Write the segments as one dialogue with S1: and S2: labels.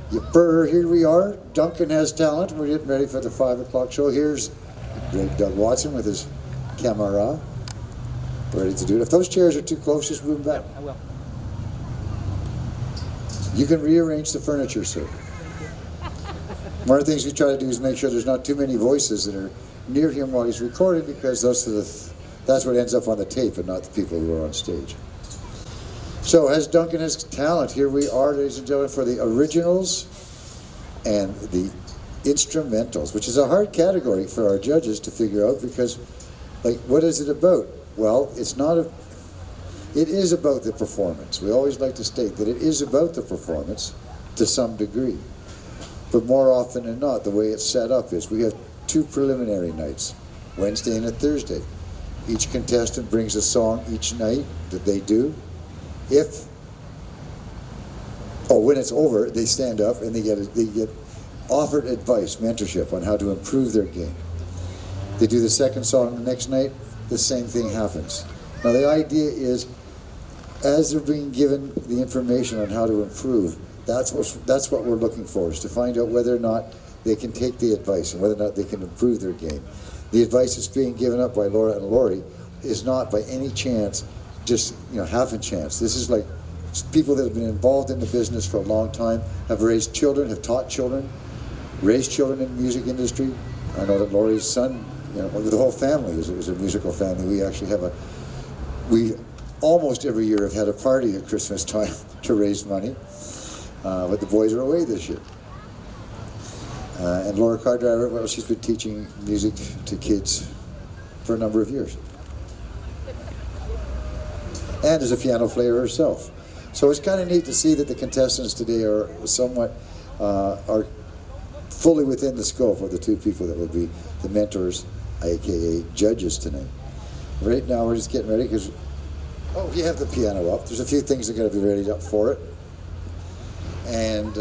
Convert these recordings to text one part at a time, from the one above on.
S1: Here we are. Duncan has talent. We're getting ready for the 5 o'clock show. Here's great Doug Watson with his camera, ready to do it. If those chairs are too close, just move them back.
S2: I will.
S1: You can rearrange the furniture, sir. One of the things we try to do is make sure there's not too many voices that are near him while he's recording, because that's what ends up on the tape and not the people who are on stage. So as Duncan has talent, here we are, ladies and gentlemen, for the originals and the instrumentals, which is a hard category for our judges to figure out, because, like, what is it about? Well, it is about the performance. We always like to state that it is about the performance to some degree. But more often than not, the way it's set up is we have 2 preliminary nights, Wednesday and a Thursday. Each contestant brings a song each night that they do. When it's over, they stand up and they get offered advice, mentorship on how to improve their game. They do the second song the next night, the same thing happens. Now the idea is, as they're being given the information on how to improve, that's what we're looking for, is to find out whether or not they can take the advice and whether or not they can improve their game. The advice that's being given up by Laura and Laurie is not by any chance just half a chance. This is like people that have been involved in the business for a long time, have raised children, have taught children, raised children in the music industry. I know that Laurie's son, the whole family is a musical family. We actually have we almost every year have had a party at Christmas time to raise money, but the boys are away this year. And Laura Cardriver, well, she's been teaching music to kids for a number of years, and is a piano player herself. So it's kind of neat to see that the contestants today are somewhat are fully within the scope of the 2 people that will be the mentors, aka judges, tonight. Right now we're just getting ready because, you have the piano up. There's a few things that are going to be ready up for it. And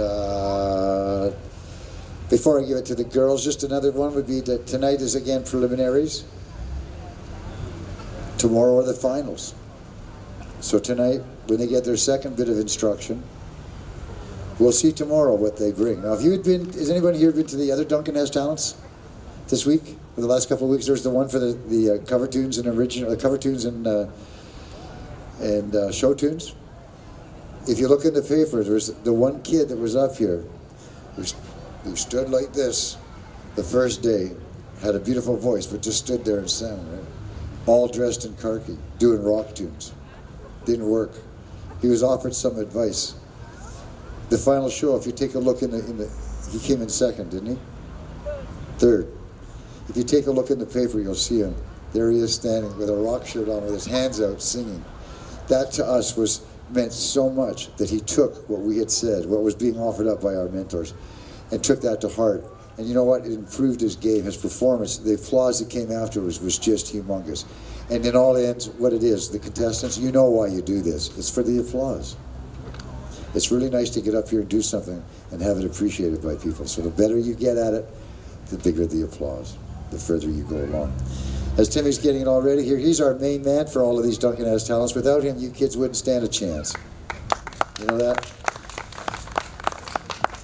S1: before I give it to the girls, just another one would be that tonight is again preliminaries. Tomorrow are the finals. So tonight, when they get their second bit of instruction, we'll see tomorrow what they bring. Now, has anyone here been to the other Duncan Has Talents this week? For the last couple of weeks, there's the one for the cover tunes and cover tunes and show tunes. If you look in the paper, there's the one kid that was up here who stood like this the first day, had a beautiful voice, but just stood there and sang, right? All dressed in khaki, doing rock tunes. Didn't work. He was offered some advice. The final show, if you take a look he came in second, didn't he? Third. If you take a look in the paper, you'll see him. There he is standing with a rock shirt on, with his hands out, singing. That to us meant so much, that he took what we had said, what was being offered up by our mentors, and took that to heart. And you know what? It improved his game, his performance. The applause that came afterwards was just humongous. And in all ends, what it is, the contestants, you know why you do this. It's for the applause. It's really nice to get up here and do something and have it appreciated by people. So the better you get at it, the bigger the applause, the further you go along. As Timmy's getting it all ready here, he's our main man for all of these Duncan Has Talents. Without him, you kids wouldn't stand a chance. You know that?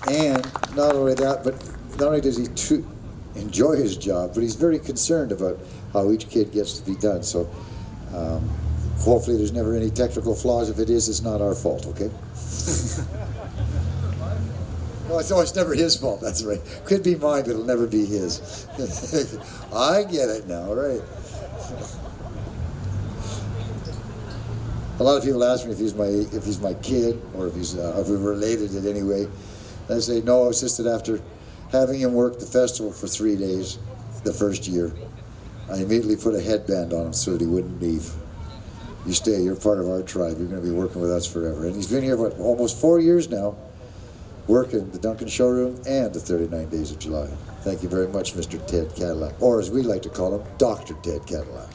S1: And not only that, but not only does he enjoy his job, but he's very concerned about how each kid gets to be done. So hopefully there's never any technical flaws. If it is, it's not our fault, okay? No, it's never his fault, that's right. Could be mine, but it'll never be his. I get it now, right? A lot of people ask me if he's my kid, or if we're related in any way. And I say, no, it's just that after having him work the festival for 3 days, the first year, I immediately put a headband on him so that he wouldn't leave. You stay, you're part of our tribe, you're going to be working with us forever. And he's been here, almost 4 years now, working the Duncan Showroom and the 39 Days of July. Thank you very much, Mr. Ted Cadillac, or as we like to call him, Dr. Ted Cadillac.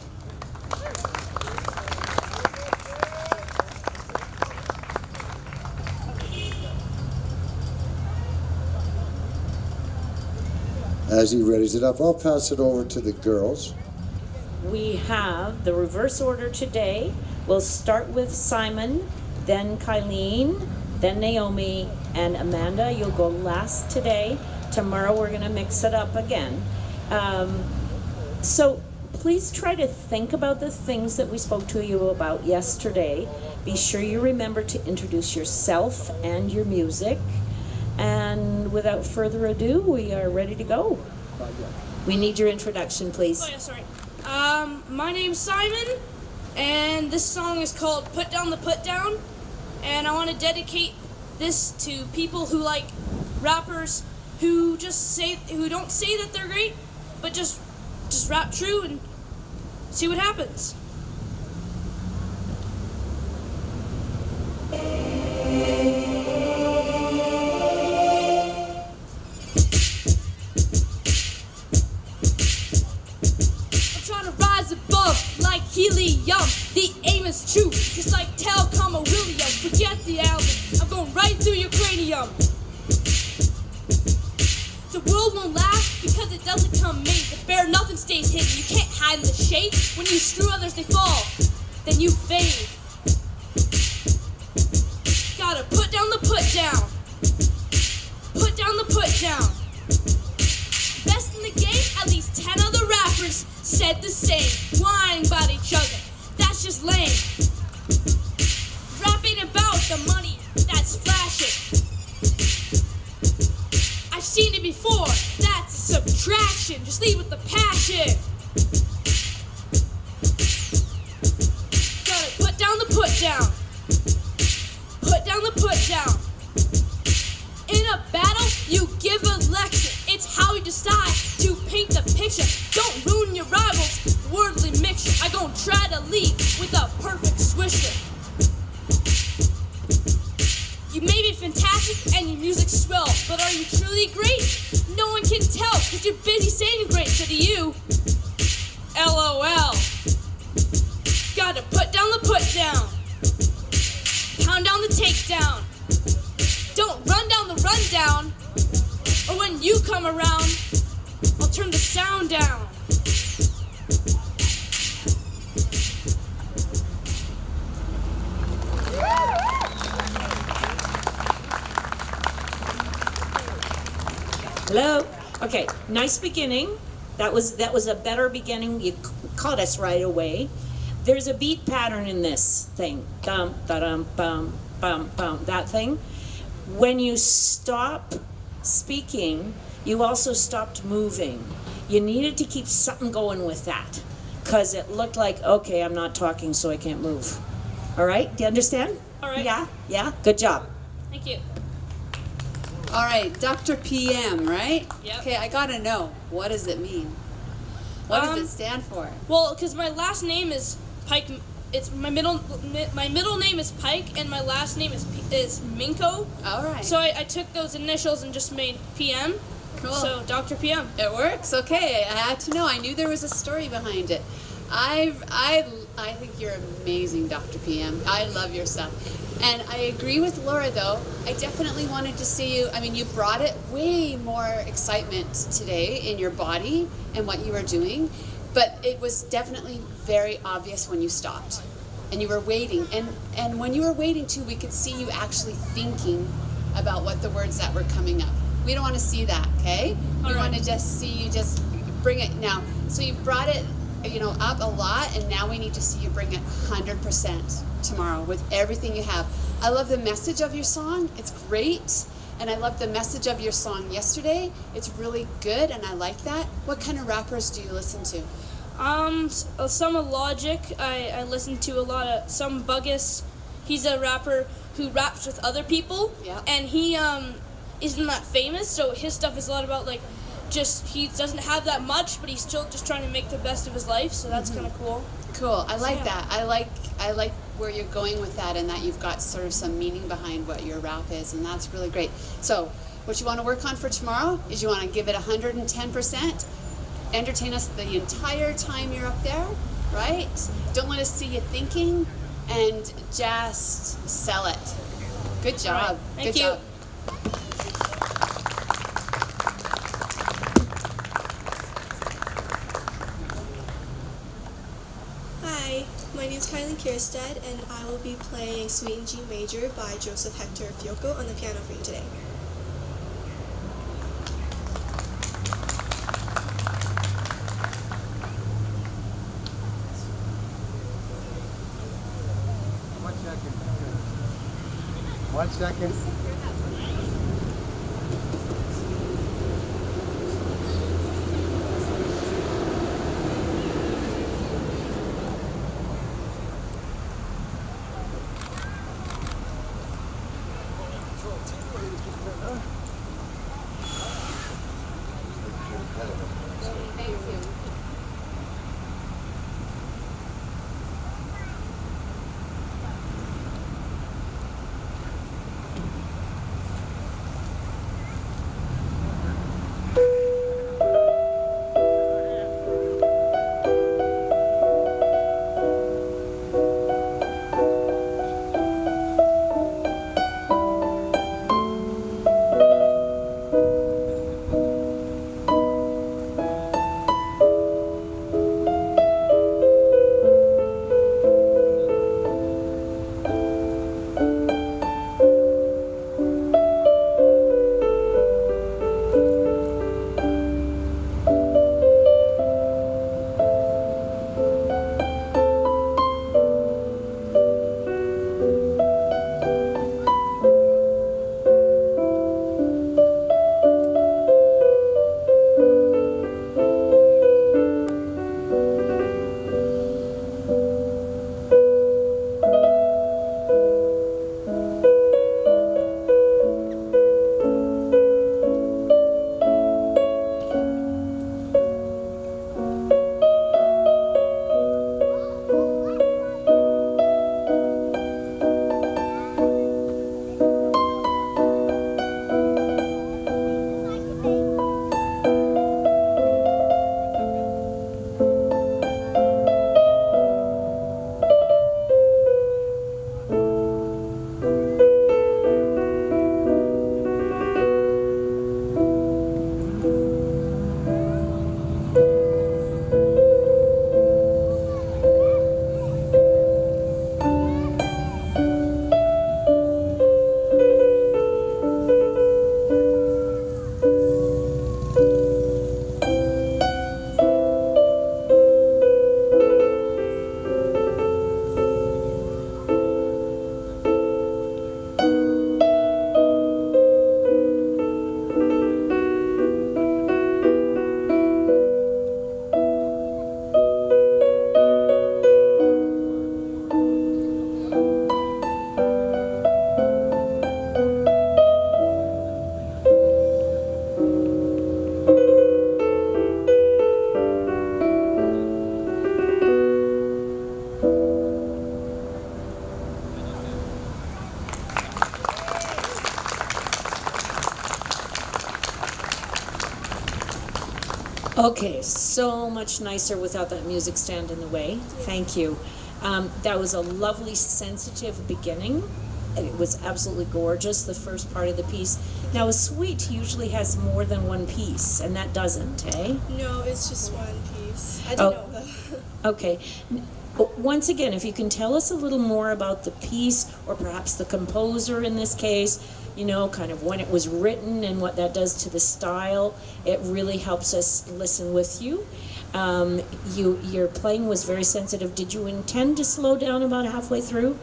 S1: As he readies it up, I'll pass it over to the girls.
S3: We have the reverse order today. We'll start with Simon, then Kylene, then Naomi, and Amanda, you'll go last today. Tomorrow we're going to mix it up again. So please try to think about the things that we spoke to you about yesterday. Be sure you remember to introduce yourself and your music. And without further ado, we are ready to go. We need your introduction, please.
S2: Oh yeah, sorry. My name's Simon, and this song is called Put Down the Put Down. And I want to dedicate this to people who like rappers who don't say that they're great, but just rap true and see what happens. I'm trying to rise above like helium. The aim is true, just like Telcom William. Forget the album, I'm going right through your cranium. The world won't laugh because it doesn't come made. The bear, nothing stays hidden. You can't hide in the shade. When you screw others, they fall. Then you fade. Gotta put down the put down. Put down the put down. Best in the game, at least 10 other rappers said the same. Whining about each other, that's just lame. Rapping about the money that's flashing. I've seen it before, that's a subtraction. Just lead with the passion. Gotta put down the put down. Put down the put down. In a battle, you give a lecture. It's how you decide to paint the picture. Don't ruin your rivals' worldly mixture. I gon' try to lead with a perfect swisher. You may be fantastic and your music's swell, but are you truly great? No one can tell, cause you're busy saying you're great. So to you, LOL. Gotta put down the put down. Pound down the takedown. Don't run down the rundown, or when you come around, I'll turn the sound down.
S3: Hello? Okay, nice beginning. That was a better beginning. You caught us right away. There's a beat pattern in this thing. Dum, da-dum, bum, bum, bum, that thing. When you stop speaking, you also stopped moving. You needed to keep something going with that, because it looked like, okay, I'm not talking, so I can't move. All right? Do you understand?
S2: All right.
S3: Yeah? Yeah? Good job.
S2: Thank you.
S4: All right, Dr. PM, right?
S2: Yep.
S4: Okay, I gotta know, what does it mean? What does it stand for?
S2: Well, because my last name is Pike. It's my middle name is Pike, and my last name is Minko.
S4: All right.
S2: So I took those initials and just made PM.
S4: Cool.
S2: So Dr. PM.
S4: It works. Okay, I had to know. I knew there was a story behind it. I think you're amazing, Dr. PM. I love your stuff. And I agree with Laura, though. I definitely wanted to see you. I mean, you brought it way more excitement today in your body and what you were doing. But it was definitely very obvious when you stopped. And you were waiting. And when you were waiting, too, we could see you actually thinking about what the words that were coming up. We don't want to see that, okay? We want to just see you just bring it now. So you've brought it, up a lot, and now we need to see you bring it 100% tomorrow with everything you have. I love the message of your song. It's great. And I love the message of your song yesterday. It's really good, and I like that. What kind of rappers do you listen to?
S2: Some of Logic. I listen to a lot of some Buggus. He's a rapper who raps with other people.
S4: Yeah.
S2: And he isn't that famous, so his stuff is a lot about he doesn't have that much, but he's still just trying to make the best of his life. So that's kind of cool.
S4: Cool. I like
S2: yeah.
S4: that. I like where you're going with that, and that you've got sort of some meaning behind what your rap is, and that's really great. So what you want to work on for tomorrow is you want to give it 110%. Entertain us the entire time you're up there, right? Don't let us see you thinking, and just sell it. Good job.
S2: All right. Thank
S4: Good
S2: you.
S4: job.
S5: Hi, my name's Kylie Kierstead, and I will be playing Suite in G Major by Joseph Hector Fiocco on the piano for you today.
S6: One second.
S4: Thank you.
S3: Okay, so much nicer without that music stand in the way. Thank you. That was a lovely, sensitive beginning. It was absolutely gorgeous, the first part of the piece. Now, a suite usually has more than one piece, and that doesn't, eh?
S5: No, it's just one piece. I
S3: Oh.
S5: don't know though.
S3: Okay. Once again, if you can tell us a little more about the piece, or perhaps the composer in this case, you know, kind of when it was written and what that does to the style, it really helps us listen with you. Your playing was very sensitive. Did you intend to slow down about halfway through?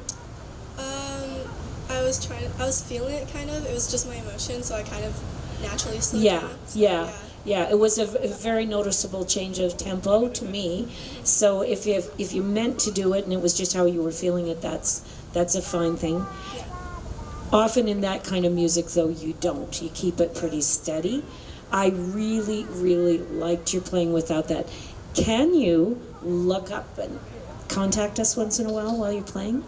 S5: I was feeling it kind of. It was just my emotion, so I kind of naturally slowed
S3: Yeah,
S5: down. So,
S3: yeah. It was a very noticeable change of tempo to me. So if you meant to do it and it was just how you were feeling it, that's a fine thing.
S5: Yeah.
S3: Often in that kind of music, though, you don't. You keep it pretty steady. I really, really liked your playing without that. Can you look up and contact us once in a while you're playing?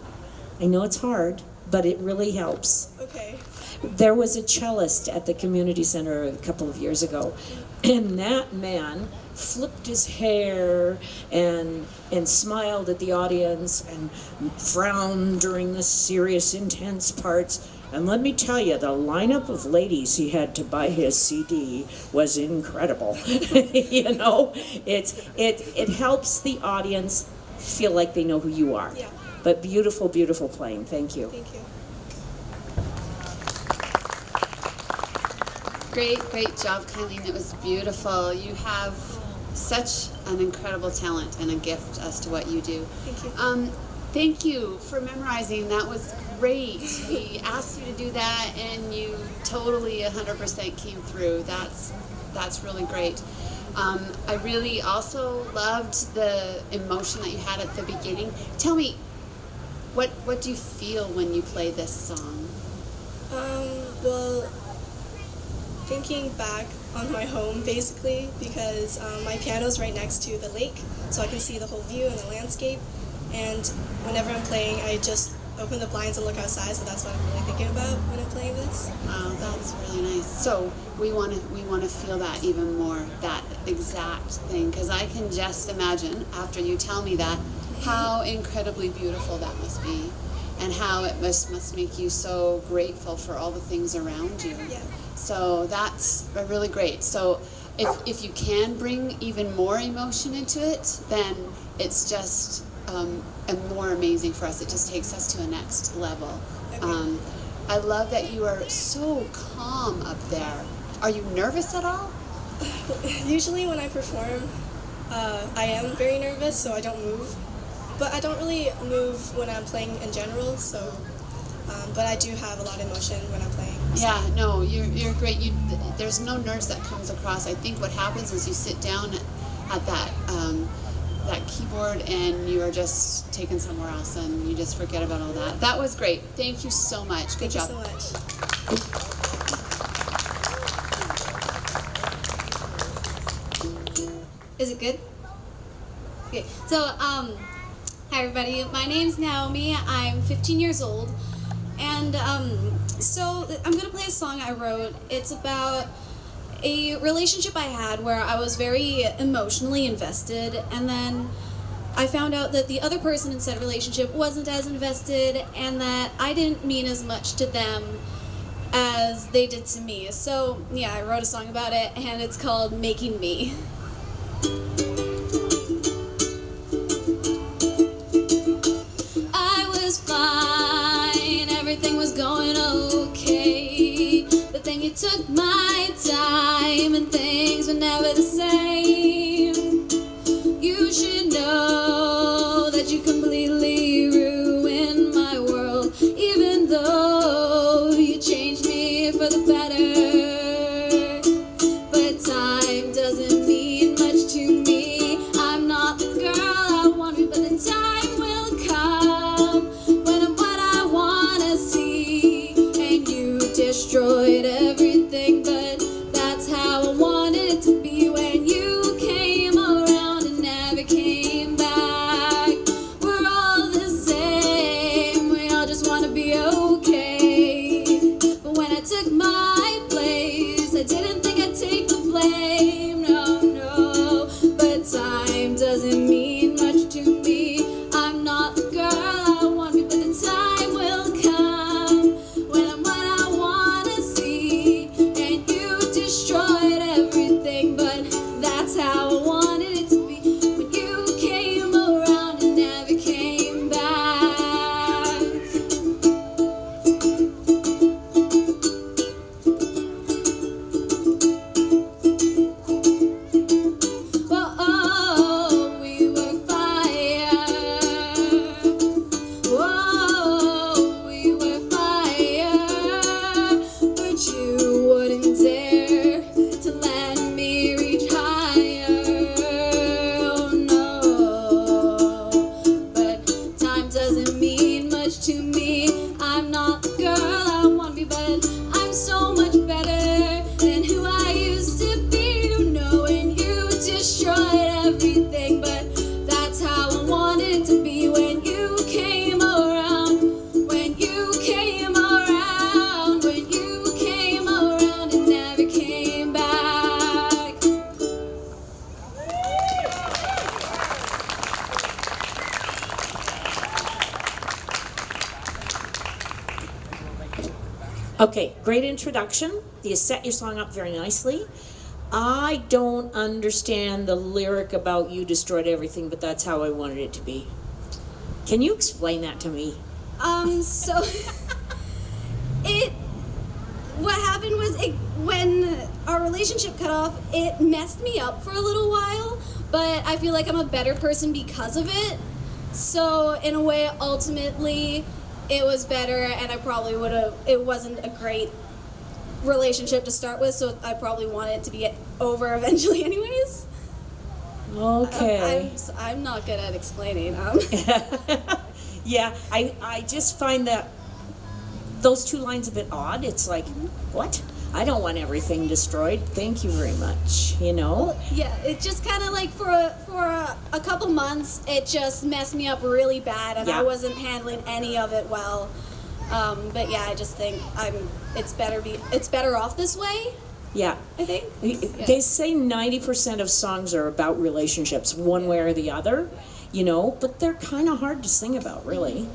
S3: I know it's hard, but it really helps.
S5: Okay.
S3: There was a cellist at the community center a couple of years ago, and that man flipped his hair and smiled at the audience and frowned during the serious, intense parts. And let me tell you, the lineup of ladies he had to buy his CD was incredible. You know, it helps the audience feel like they know who you are.
S5: Yeah.
S3: But beautiful, beautiful playing. Thank you.
S5: Thank you.
S4: Great job, Kylene. It was beautiful. You have such an incredible talent and a gift as to what you do.
S5: Thank you.
S4: Thank you for memorizing. That was great. We asked you to do that, and you totally 100% came through. That's really great. I really also loved the emotion that you had at the beginning. Tell me, what do you feel when you play this song?
S5: Well, thinking back on my home, basically, because my piano's right next to the lake, so I can see the whole view and the landscape. And whenever I'm playing, I just open the blinds and look outside, so that's what I'm really thinking about when I'm playing this.
S4: Oh, that's really nice. So we want to feel that even more, that exact thing, because I can just imagine, after you tell me that, how incredibly beautiful that must be, and how it must make you so grateful for all the things around you.
S5: Yeah.
S4: So that's really great. So if you can bring even more emotion into it, then it's just and more amazing for us. It just takes us to a next level.
S5: Okay.
S4: I love that you are so calm up there. Are you nervous at all?
S5: Usually when I perform, I am very nervous, so I don't move. But I don't really move when I'm playing in general, so, but I do have a lot of emotion when I'm playing.
S4: Yeah, no, you're great. There's no nerves that comes across. I think what happens is you sit down at that keyboard and you are just taken somewhere else and you just forget about all that. That was great. Thank you so much. Good job.
S5: Thank you so much.
S7: Is it good? Okay, so, hi everybody. My name's Naomi. I'm 15 years old. And, so I'm gonna play a song I wrote. It's about a relationship I had where I was very emotionally invested, and then I found out that the other person in said relationship wasn't as invested, and that I didn't mean as much to them as they did to me. So, yeah, I wrote a song about it, and it's called Making Me. I was fine, everything was going okay, but then you took my time and things were never the same. You should know that you completely ruined my world, even though you changed me for the better. But time doesn't mean much to me. I'm not the girl I wanted, but the time will come when I'm what I wanna see. And you destroyed everything, but that's how I wanted it to be when you came around and never came back. We're all the same, we all just wanna be okay. But when I took my place, I didn't think I'd take the blame, no. But time doesn't mean much to me. I'm not the girl I want to be, but the time will come when I'm what I wanna see. And you destroyed everything, but that's how I wanted it to be when you came around and never came back. Whoa, we were fire. Whoa, we were fire. But you wouldn't dare to let me reach higher. Oh no. But time doesn't mean much to me. I'm not the girl I want to be, but I'm so much better than who I used to be. You know, and you destroyed everything, but that's how I wanted it to be when you came around. When you came around. When you came around and never came back.
S3: Okay, great introduction. You set your song up very nicely. I don't understand the lyric about you destroyed everything, but that's how I wanted it to be. Can you explain that to me?
S8: So what happened was when our relationship cut off, it messed me up for a little while, but I feel like I'm a better person because of it. So in a way, ultimately, it was better, and I probably would have, it wasn't a great relationship to start with, so I probably wanted it to be over eventually anyways.
S3: Okay.
S8: I'm not good at explaining.
S3: Yeah, I just find that those two lines a bit odd. It's like, what? I don't want everything destroyed. Thank you very much. You know?
S8: Yeah, it just kind of like for a couple months, it just messed me up really bad, and
S3: Yeah.
S8: I wasn't handling any of it well. But yeah, I just think it's better off this way.
S3: Yeah.
S8: I think.
S3: They say 90% of songs are about relationships, one way or the other, you know, but they're kind of hard to sing about, really.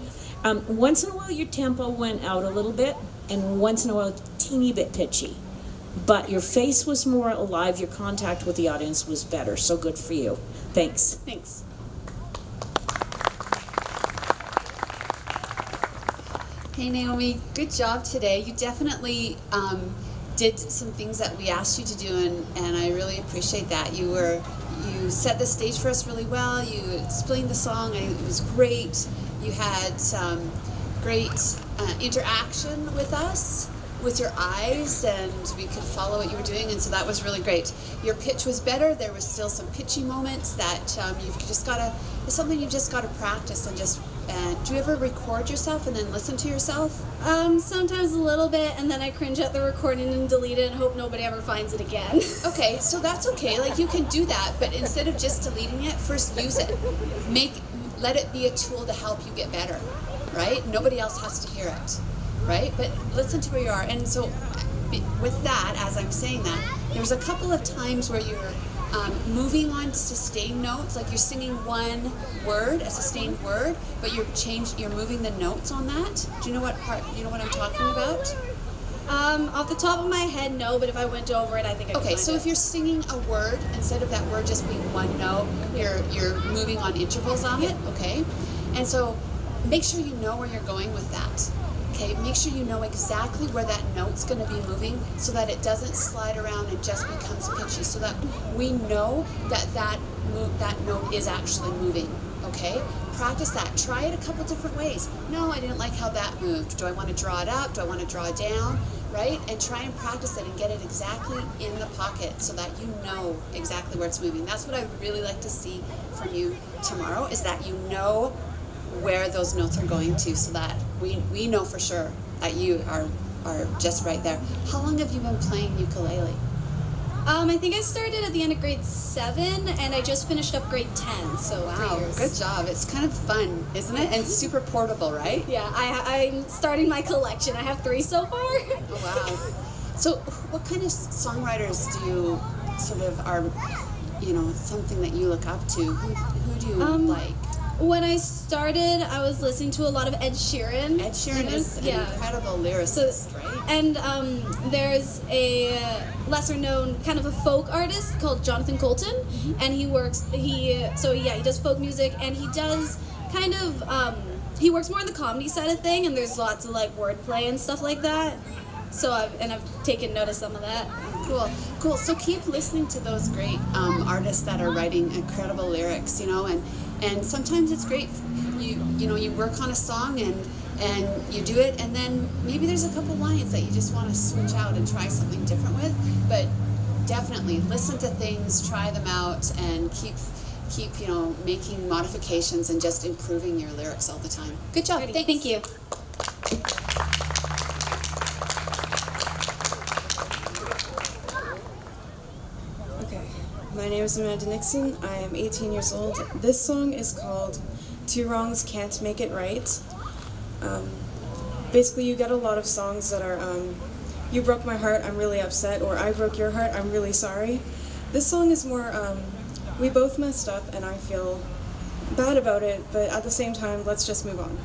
S3: Once in a while, your tempo went out a little bit, and once in a while, a teeny bit pitchy. But your face was more alive, your contact with the audience was better, so good for you. Thanks.
S8: Thanks.
S4: Hey Naomi, good job today. You definitely did some things that we asked you to do, and I really appreciate that. You set the stage for us really well. You explained the song, and it was great. You had some great interaction with us, with your eyes, and we could follow what you were doing, and so that was really great. Your pitch was better. There was still some pitchy moments that it's something you've just got to practice and just. Do you ever record yourself and then listen to yourself?
S8: Sometimes a little bit, and then I cringe at the recording and delete it and hope nobody ever finds it again.
S4: Okay, so that's okay. Like, you can do that, but instead of just deleting it, first use it. Let it be a tool to help you get better, right? Nobody else has to hear it, right? But listen to where you are. And so with that, as I'm saying that, there's a couple of times where you're moving on sustained notes, like you're singing one word, a sustained word, but you're moving the notes on that. Do you know what I'm talking about?
S8: Off the top of my head, no, but if I went over it, I think I could
S4: Okay,
S8: find
S4: so
S8: it.
S4: if you're singing a word, instead of that word just being one note, you're moving on intervals on it, okay? And so make sure you know where you're going with that. Okay, make sure you know exactly where that note's going to be moving so that it doesn't slide around and just becomes pitchy, so that we know that note is actually moving, okay? Practice that. Try it a couple different ways. No, I didn't like how that moved. Do I want to draw it up? Do I want to draw it down? Right? And try and practice it and get it exactly in the pocket so that you know exactly where it's moving. That's what I would really like to see from you tomorrow, is that you know where those notes are going to, so that we know for sure that you are just right there. How long have you been playing ukulele?
S8: I think I started at the end of grade 7, and I just finished up grade 10, so 3 years.
S4: Good job. It's kind of fun, isn't it? And super portable, right?
S8: Yeah, I'm starting my collection. I have 3 so far.
S4: Oh, wow. So what kind of songwriters do you sort of are, something that you look up to? Who do you like?
S8: When I started, I was listening to a lot of Ed Sheeran.
S4: Ed Sheeran is an incredible lyricist, right?
S8: And there's a lesser known kind of a folk artist called Jonathan Colton, and he does folk music, and he does kind of he works more on the comedy side of thing, and there's lots of like wordplay and stuff like that. So I've taken notice of some of that.
S4: Cool. So keep listening to those great artists that are writing incredible lyrics, and sometimes it's great. You work on a song and you do it, and then maybe there's a couple lines that you just want to switch out and try something different with. But definitely listen to things, try them out, and keep making modifications and just improving your lyrics all the time. Good job. Thanks.
S8: Thank you.
S9: Okay, my name is Amanda Nixon. I am 18 years old. This song is called Two Wrongs Can't Make It Right. Basically, you get a lot of songs that are, you broke my heart, I'm really upset, or I broke your heart, I'm really sorry. This song is more, we both messed up and I feel bad about it, but at the same time, let's just move on.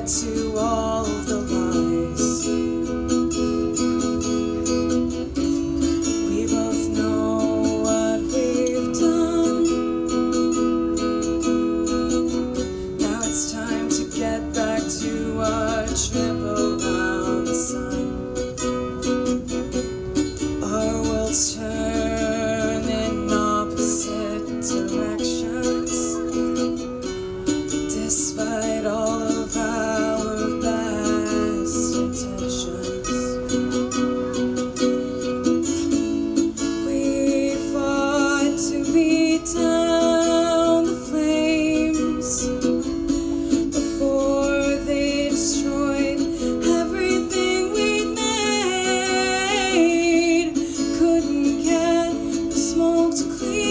S9: get to all the lies. We both know what we've done. Now it's time to get back to our trip around the sun. Our worlds turn in opposite directions, despite all of our best intentions. We fought to beat down the flames before they destroyed everything we'd made. Couldn't get the smoke to clear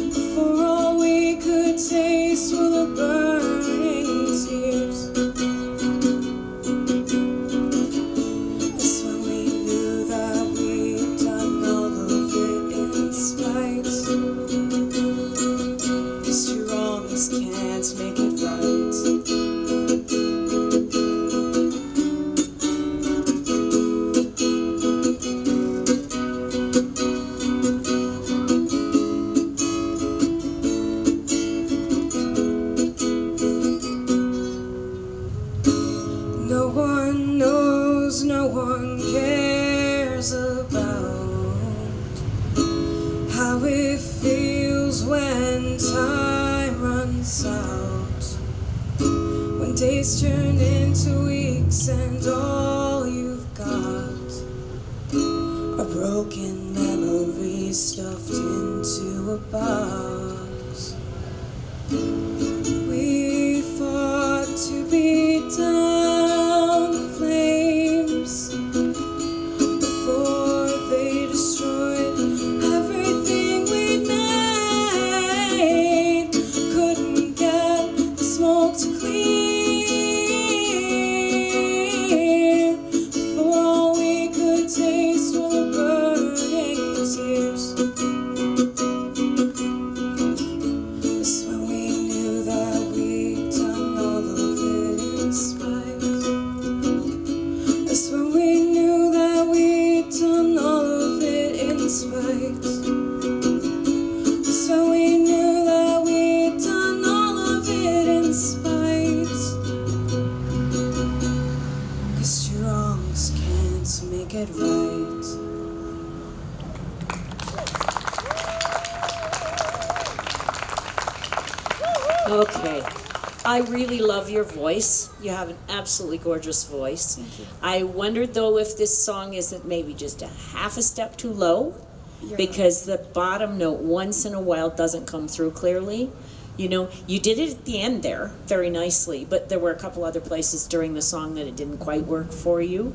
S9: before all we could taste were the burning tears. That's when we knew that we'd done all of it in spite. 'Cause two wrongs can't make it right. No one knows, no one cares about how it feels when time runs out, when days turn into weeks and all you've got are broken memories stuffed into a box. We fought to beat down the flames before they destroyed everything we'd made. Couldn't get the smoke to clear before all we could taste were the burning tears. That's when we knew that we'd done all of it in spite. That's when we knew that we'd done all of it in spite. That's when we knew that we'd done all of it in spite. 'Cause two wrongs can't make it right.
S3: Okay. I really love your voice. You have an absolutely gorgeous voice.
S9: Thank you.
S3: I wondered though if this song isn't maybe just a half a step too low,
S9: You're
S3: because the bottom note once in a while doesn't come through clearly. You know, you did it at the end there very nicely, but there were a couple other places during the song that it didn't quite work for you.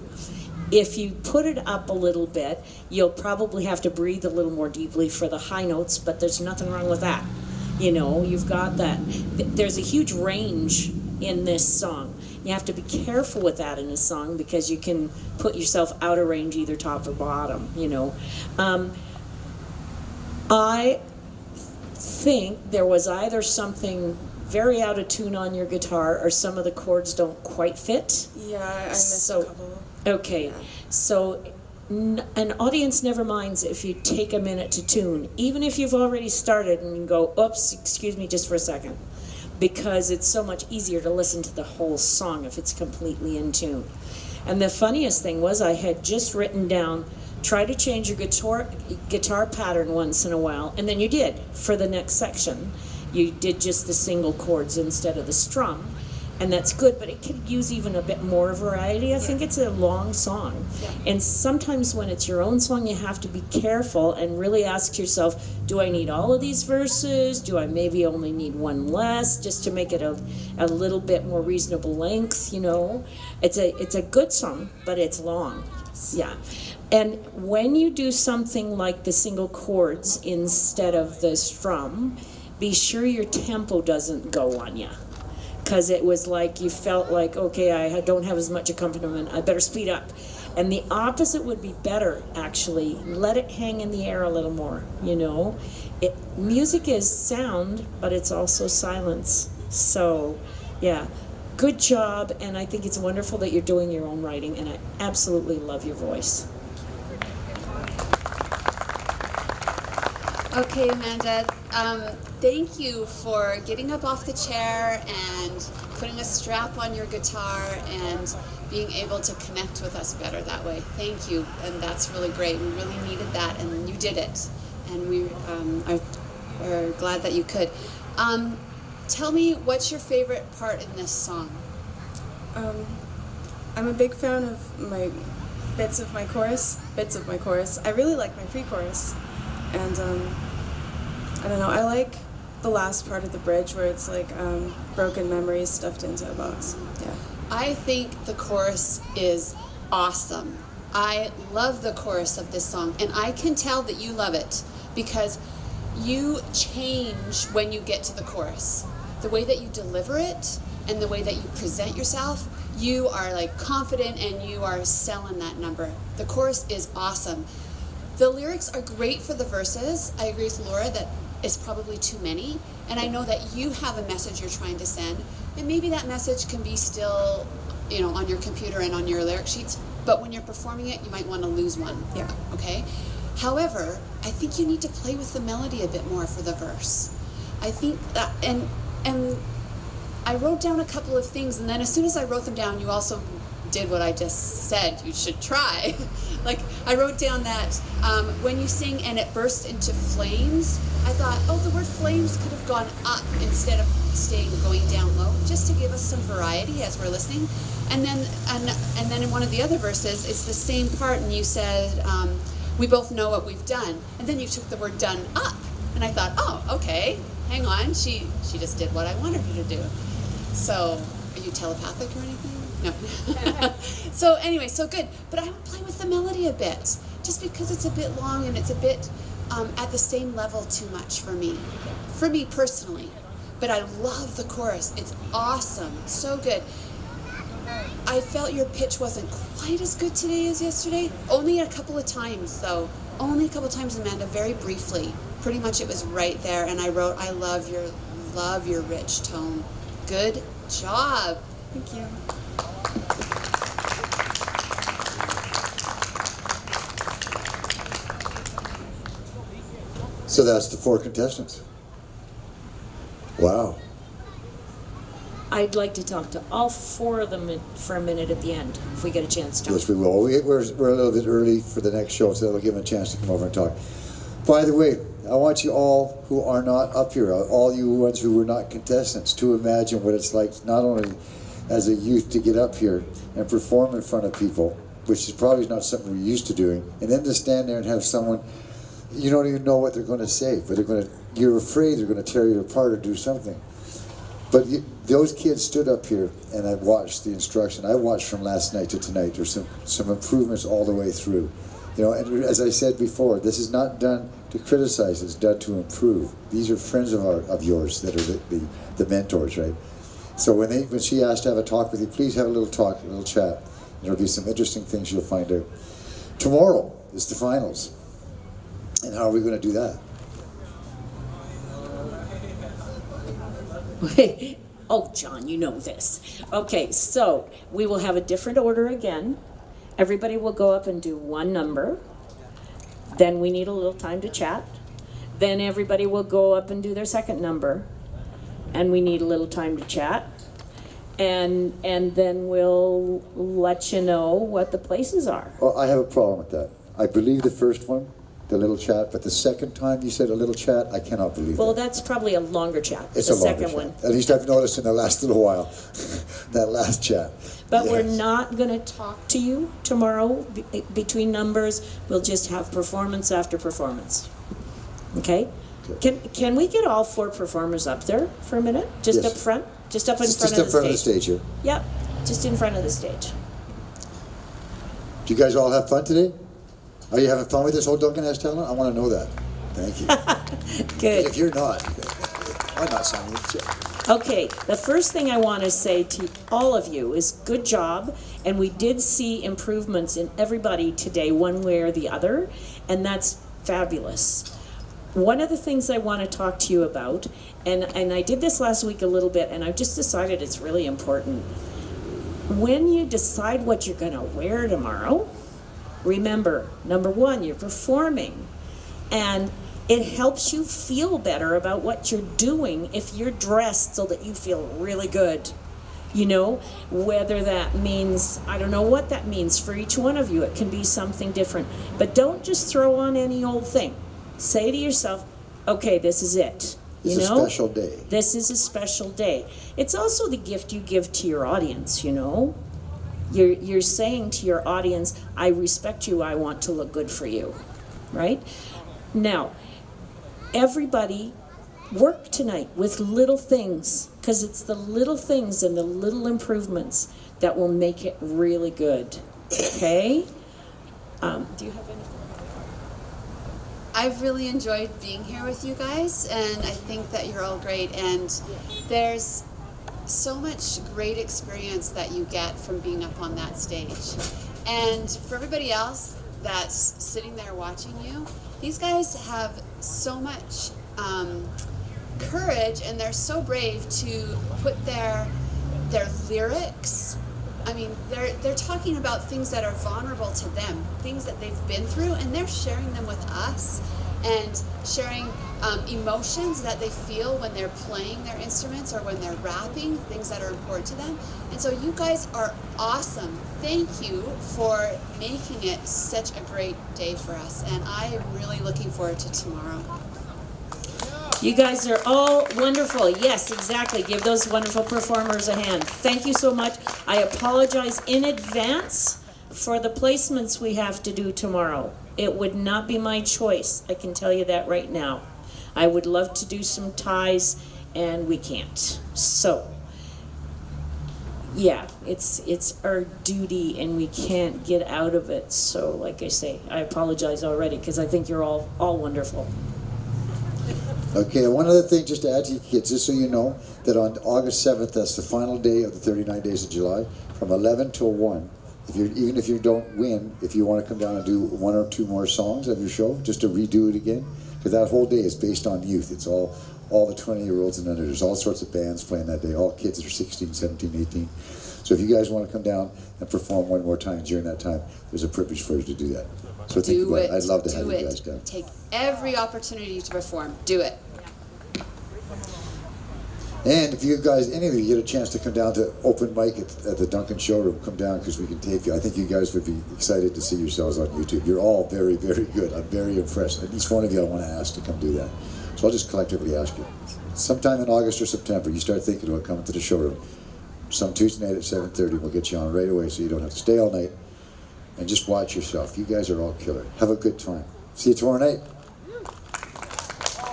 S3: If you put it up a little bit, you'll probably have to breathe a little more deeply for the high notes, but there's nothing wrong with that. You know, you've got that. There's a huge range in this song. You have to be careful with that in a song because you can put yourself out of range either top or bottom, you know. I think there was either something very out of tune on your guitar or some of the chords don't quite fit.
S9: Yeah, I missed
S3: So-
S9: a couple.
S3: Okay,
S9: Yeah.
S3: so an audience never minds if you take a minute to tune, even if you've already started and you go, oops, excuse me just for a second, because it's so much easier to listen to the whole song if it's completely in tune. And the funniest thing was I had just written down, try to change your guitar pattern once in a while, and then you did for the next section. You did just the single chords instead of the strum. And that's good, but it could use even a bit more variety. I think it's a long song. And sometimes when it's your own song, you have to be careful and really ask yourself, do I need all of these verses? Do I maybe only need one less just to make it a little bit more reasonable length, you know? It's a good song, but it's long. Yeah. And when you do something like the single chords instead of the strum, be sure your tempo doesn't go on you. Because it was like you felt like, okay, I don't have as much accompaniment, I better speed up. And the opposite would be better, actually. Let it hang in the air a little more, you know. Music is sound, but it's also silence. So, yeah, good job, and I think it's wonderful that you're doing your own writing, and I absolutely love your voice.
S4: Okay, Amanda, thank you for getting up off the chair and putting a strap on your guitar and being able to connect with us better that way. Thank you, and that's really great. We really needed that, and you did it. And we are glad that you could. Tell me, what's your favorite part in this song?
S9: I'm a big fan of my bits of my chorus. I really like my pre-chorus. And I don't know, I like the last part of the bridge where it's like broken memories stuffed into a box. Yeah.
S4: I think the chorus is awesome. I love the chorus of this song, and I can tell that you love it because you change when you get to the chorus. The way that you deliver it and the way that you present yourself, you are like confident and you are selling that number. The chorus is awesome. The lyrics are great for the verses. I agree with Laura that it's probably too many, and I know that you have a message you're trying to send, and maybe that message can be still, you know, on your computer and on your lyric sheets, but when you're performing it, you might want to lose one.
S9: Yeah.
S4: Okay? However, I think you need to play with the melody a bit more for the verse. I think that, and I wrote down a couple of things, and then as soon as I wrote them down, you also did what I just said you should try. Like, I wrote down that when you sing and it bursts into flames, I thought, oh, the word flames could have gone up instead of going down low, just to give us some variety as we're listening. And then in one of the other verses, it's the same part, and you said, we both know what we've done. And then you took the word done up. And I thought, oh, okay, hang on, she just did what I wanted her to do. So, are you telepathic or anything? No. So anyway, so good. But I would play with the melody a bit, just because it's a bit long and it's a bit at the same level too much for me personally. But I love the chorus. It's awesome, so good. I felt your pitch wasn't quite as good today as yesterday. Only a couple of times, though. Only a couple of times, Amanda, very briefly. Pretty much it was right there, and I wrote, I love your rich tone. Good job.
S9: Thank you.
S1: So that's the 4 contestants. Wow.
S3: I'd like to talk to all 4 of them for a minute at the end, if we get a chance to.
S1: Yes, we will. We're a little bit early for the next show, so that'll give them a chance to come over and talk. By the way, I want you all who are not up here, all you ones who were not contestants, to imagine what it's like, not only as a youth, to get up here and perform in front of people, which is probably not something we're used to doing, and then to stand there and have someone, you don't even know what they're going to say, but you're afraid they're going to tear you apart or do something. But those kids stood up here, and I watched the instruction. I watched from last night to tonight. There's some improvements all the way through. You know, and as I said before, this is not done to criticize, it's done to improve. These are friends of yours that are the mentors, right? So when she asked to have a talk with you, please have a little talk, a little chat. There'll be some interesting things you'll find out. Tomorrow is the finals. And how are we going to do that?
S3: Oh, John, you know this. Okay, so we will have a different order again. Everybody will go up and do 1 number. Then we need a little time to chat. Then everybody will go up and do their 2nd number. And we need a little time to chat. And then we'll let you know what the places are.
S1: Well, I have a problem with that. I believe the first one, the little chat, but the second time you said a little chat, I cannot believe
S3: Well,
S1: that.
S3: that's probably a longer chat.
S1: It's
S3: the
S1: a longer
S3: second
S1: chat.
S3: one.
S1: At least I've noticed in the last little while, that last chat.
S3: But we're
S1: Yes.
S3: not going to talk to you tomorrow between numbers. We'll just have performance after performance. Okay? Can we get all 4 performers up there for a minute? Just
S1: Yes.
S3: up front? Just up in
S1: Just
S3: front
S1: in
S3: of the
S1: front of the
S3: stage.
S1: stage here.
S3: Yep, just in front of the stage.
S1: Do you guys all have fun today? Are you having fun with this whole Duncan has talent? I want to know that. Thank you.
S3: Good.
S1: If you're not, I'm not signing it.
S3: Okay, the first thing I want to say to all of you is good job, and we did see improvements in everybody today, one way or the other, and that's fabulous. One of the things I want to talk to you about, and I did this last week a little bit, and I've just decided it's really important. When you decide what you're going to wear tomorrow, remember, number one, you're performing, and it helps you feel better about what you're doing if you're dressed so that you feel really good. You know, whether that means, I don't know what that means for each one of you. It can be something different. But don't just throw on any old thing. Say to yourself, okay, this is it.
S1: It's
S3: You know?
S1: a special day.
S3: This is a special day. It's also the gift you give to your audience, you know? You're saying to your audience, I respect you, I want to look good for you, right? Now, everybody work tonight with little things, because it's the little things and the little improvements that will make it really good, okay? Do you have anything?
S4: I've really enjoyed being here with you guys, and I think that you're all great, and there's so much great experience that you get from being up on that stage. And for everybody else that's sitting there watching you, these guys have so much courage, and they're so brave to put their lyrics. I mean, they're talking about things that are vulnerable to them, things that they've been through, and they're sharing them with us, and sharing emotions that they feel when they're playing their instruments or when they're rapping, things that are important to them. And so you guys are awesome. Thank you for making it such a great day for us, and I am really looking forward to tomorrow.
S3: You guys are all wonderful. Yes, exactly. Give those wonderful performers a hand. Thank you so much. I apologize in advance for the placements we have to do tomorrow. It would not be my choice. I can tell you that right now. I would love to do some ties, and we can't. So, yeah, it's our duty, and we can't get out of it. So, like I say, I apologize already, because I think you're all wonderful.
S1: Okay, one other thing just to add to you kids, just so you know, that on August 7th, that's the final day of the 39 days of July, from 11 till 1. Even if you don't win, if you want to come down and do one or two more songs of your show, just to redo it again, because that whole day is based on youth. It's all the 20-year-olds and under. There's all sorts of bands playing that day, all kids that are 16, 17, 18. So if you guys want to come down and perform one more time during that time, there's a privilege for you to do that. So think about it. I'd love to have you guys down.
S4: Take every opportunity to perform. Do it.
S1: And if you guys, any of you get a chance to come down to open mic at the Duncan showroom, come down because we can tape you. I think you guys would be excited to see yourselves on YouTube. You're all very, very good. I'm very impressed. At least one of you I want to ask to come do that. So I'll just collectively ask you. Sometime in August or September, you start thinking about coming to the showroom. Some Tuesday night at 7:30, we'll get you on right away so you don't have to stay all night. And just watch yourself. You guys are all killer. Have a good time. See you tomorrow night.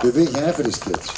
S1: Give a big hand for these kids.